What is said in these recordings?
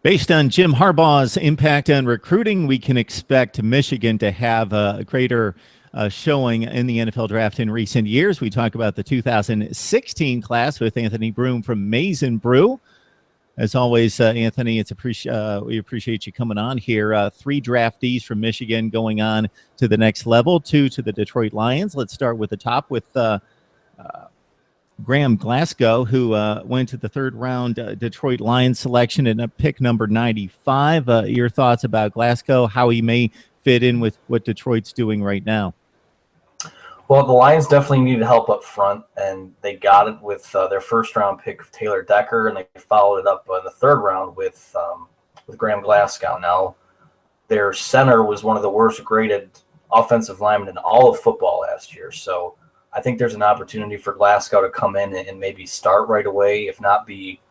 Based on Jim Harbaugh's impact on recruiting, we can expect Michigan to have a greater showing in the NFL draft in recent years. We talk about the 2016 class with Anthony Broome from Maize n Brew. As always, Anthony, we appreciate you coming on here. 3 draftees from Michigan going on to the next level, 2 to the Detroit Lions. Let's start with the top with Graham Glasgow, who went to the 3rd round Detroit Lions selection and pick number 95. Your thoughts about Glasgow, how he may fit in with what Detroit's doing right now? Well, the Lions definitely needed help up front, and they got it with their 1st round pick of Taylor Decker, and they followed it up in the 3rd round with Graham Glasgow. Now, their center was one of the worst graded offensive linemen in all of football last year, so I think there's an opportunity for Glasgow to come in and maybe start right away, if not be,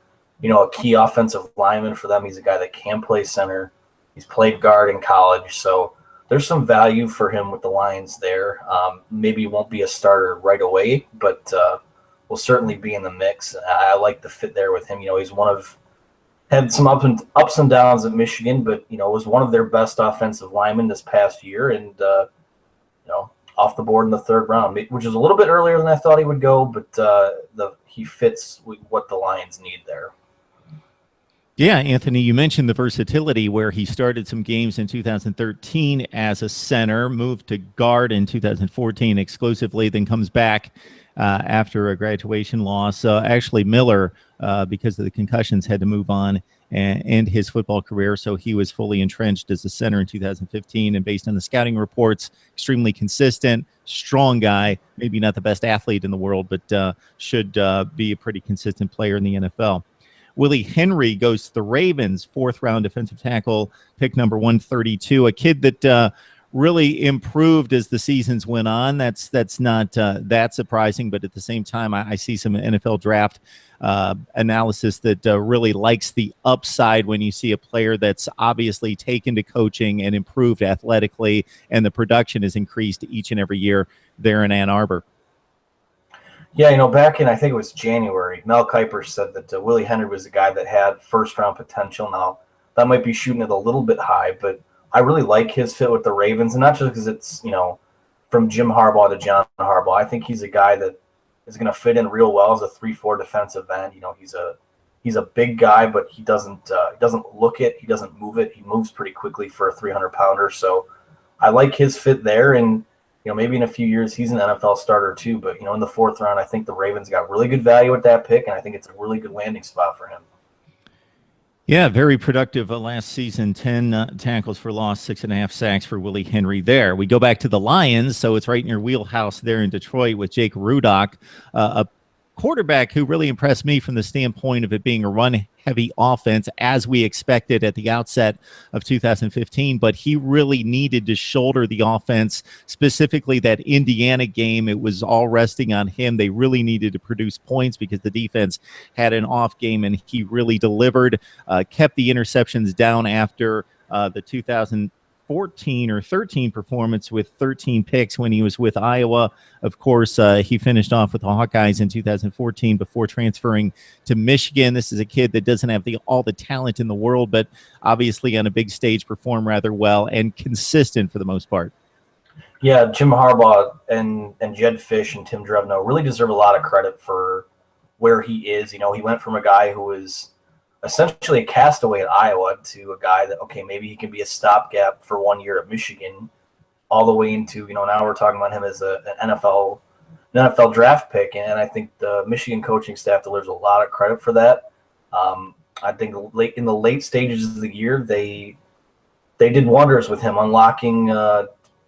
a key offensive lineman for them. He's a guy that can play center. He's played guard in college, so there's some value for him with the Lions there. Maybe he won't be a starter right away, but will certainly be in the mix. I like the fit there with him. He's had some ups and downs at Michigan, but was one of their best offensive linemen this past year, and off the board in the 3rd round, which is a little bit earlier than I thought he would go, but he fits what the Lions need there. Yeah, Anthony, you mentioned the versatility where he started some games in 2013 as a center, moved to guard in 2014 exclusively, then comes back after a graduation loss. Actually, Miller, because of the concussions, had to move on and end his football career, so he was fully entrenched as a center in 2015, and based on the scouting reports, extremely consistent, strong guy, maybe not the best athlete in the world, but should be a pretty consistent player in the NFL. Willie Henry goes to the Ravens, 4th round defensive tackle, pick number 132, a kid that really improved as the seasons went on. That's not that surprising, but at the same time, I see some NFL draft analysis that really likes the upside when you see a player that's obviously taken to coaching and improved athletically, and the production has increased each and every year there in Ann Arbor. Yeah, back in, I think it was January, Mel Kiper said that Willie Henry was a guy that had 1st-round potential. Now, that might be shooting it a little bit high, but I really like his fit with the Ravens, and not just because it's, from Jim Harbaugh to John Harbaugh. I think he's a guy that is going to fit in real well as a 3-4 defensive end. He's a big guy, but he doesn't look it. He doesn't move it. He moves pretty quickly for a 300-pounder. So I like his fit there, and maybe in a few years he's an NFL starter too. But in the 4th round, I think the Ravens got really good value at that pick, and I think it's a really good landing spot for him. Yeah, very productive last season. 10 tackles for loss, 6.5 sacks for Willie Henry there. We go back to the Lions, so it's right in your wheelhouse there in Detroit with Jake Rudock, a quarterback who really impressed me from the standpoint of it being a run-heavy offense, as we expected at the outset of 2015, but he really needed to shoulder the offense, specifically that Indiana game. It was all resting on him. They really needed to produce points because the defense had an off game, and he really delivered, kept the interceptions down after the 2014 or 13 performance with 13 picks when he was with Iowa. Of course, he finished off with the Hawkeyes in 2014 before transferring to Michigan. This is a kid that doesn't have all the talent in the world, but obviously on a big stage performed rather well and consistent for the most part. Yeah, Jim Harbaugh and Jed Fish and Tim Drevno really deserve a lot of credit for where he is. He went from a guy who was essentially a castaway at Iowa to a guy that, okay, maybe he can be a stopgap for 1 year at Michigan, all the way into, now we're talking about him as an NFL draft pick. And I think the Michigan coaching staff deserves a lot of credit for that. I think in the late stages of the year, they did wonders with him, unlocking,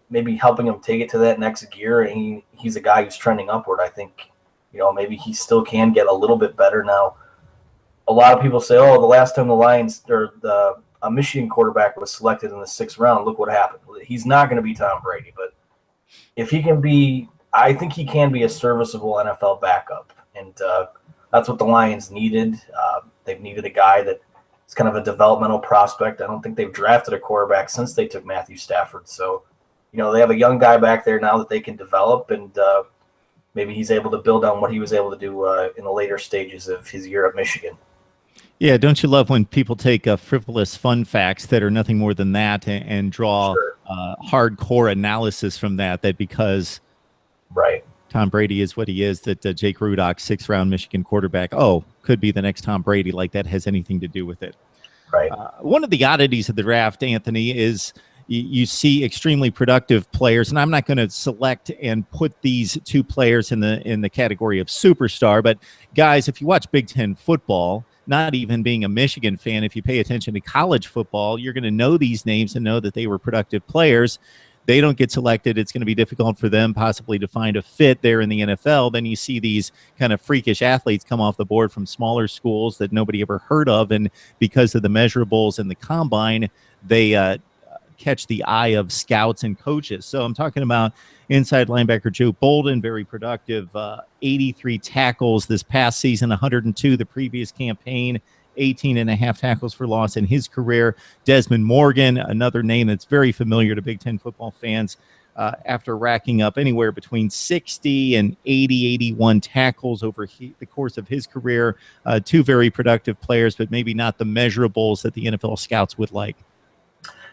maybe helping him take it to that next gear. And he's a guy who's trending upward. I think, maybe he still can get a little bit better now. A lot of people say, the last time the Lions or a Michigan quarterback was selected in the 6th round, look what happened. He's not going to be Tom Brady, but if he can be, I think he can be a serviceable NFL backup, and that's what the Lions needed. They've needed a guy that is kind of a developmental prospect. I don't think they've drafted a quarterback since they took Matthew Stafford. So, they have a young guy back there now that they can develop, and maybe he's able to build on what he was able to do in the later stages of his year at Michigan. Yeah, don't you love when people take frivolous fun facts that are nothing more than that and draw Sure. hardcore analysis from that, that because Right. Tom Brady is what he is, that Jake Rudock, 6th-round Michigan quarterback, oh, could be the next Tom Brady, like that has anything to do with it. Right. One of the oddities of the draft, Anthony, is you see extremely productive players, and I'm not going to select and put these two players in the category of superstar, but guys, if you watch Big Ten football, not even being a Michigan fan, if you pay attention to college football, you're going to know these names and know that they were productive players. They don't get selected. It's going to be difficult for them possibly to find a fit there in the NFL. Then you see these kind of freakish athletes come off the board from smaller schools that nobody ever heard of, and because of the measurables and the combine, they catch the eye of scouts and coaches. So I'm talking about inside linebacker Joe Bolden, very productive, 83 tackles this past season, 102 the previous campaign, 18.5 tackles for loss in his career. Desmond Morgan, another name that's very familiar to Big Ten football fans, after racking up anywhere between 60 and 81 tackles over the course of his career. Two very productive players, but maybe not the measurables that the NFL scouts would like.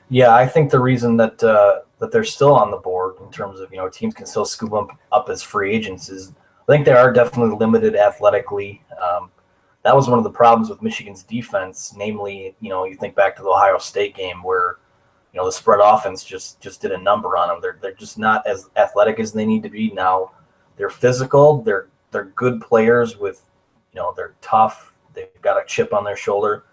Yeah, I think the reason that that they're still on the board in terms of, teams can still scoop them up as free agents is I think they are definitely limited athletically. That was one of the problems with Michigan's defense, namely, you think back to the Ohio State game where, the spread offense just did a number on them. They're just not as athletic as they need to be now. They're physical. They're good players with, they're tough. They've got a chip on their shoulder.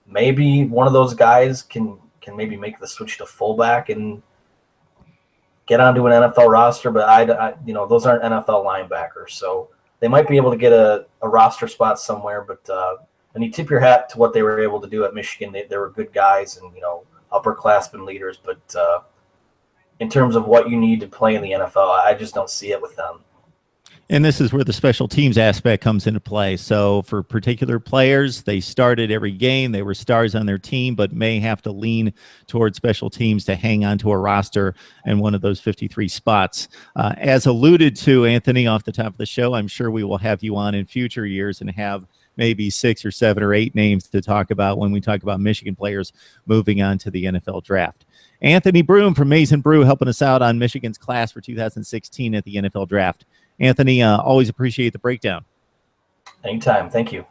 Maybe one of those guys can maybe make the switch to fullback and get onto an NFL roster, but I those aren't NFL linebackers, so they might be able to get a roster spot somewhere. But when you tip your hat to what they were able to do at Michigan, they were good guys and upperclassmen leaders. But in terms of what you need to play in the NFL, I just don't see it with them. And this is where the special teams aspect comes into play. So for particular players, they started every game. They were stars on their team, but may have to lean towards special teams to hang on to a roster and one of those 53 spots. As alluded to, Anthony, off the top of the show, I'm sure we will have you on in future years and have maybe 6 or 7 or 8 names to talk about when we talk about Michigan players moving on to the NFL draft. Anthony Broome from Maize n Brew helping us out on Michigan's class for 2016 at the NFL draft. Anthony, always appreciate the breakdown. Anytime. Thank you.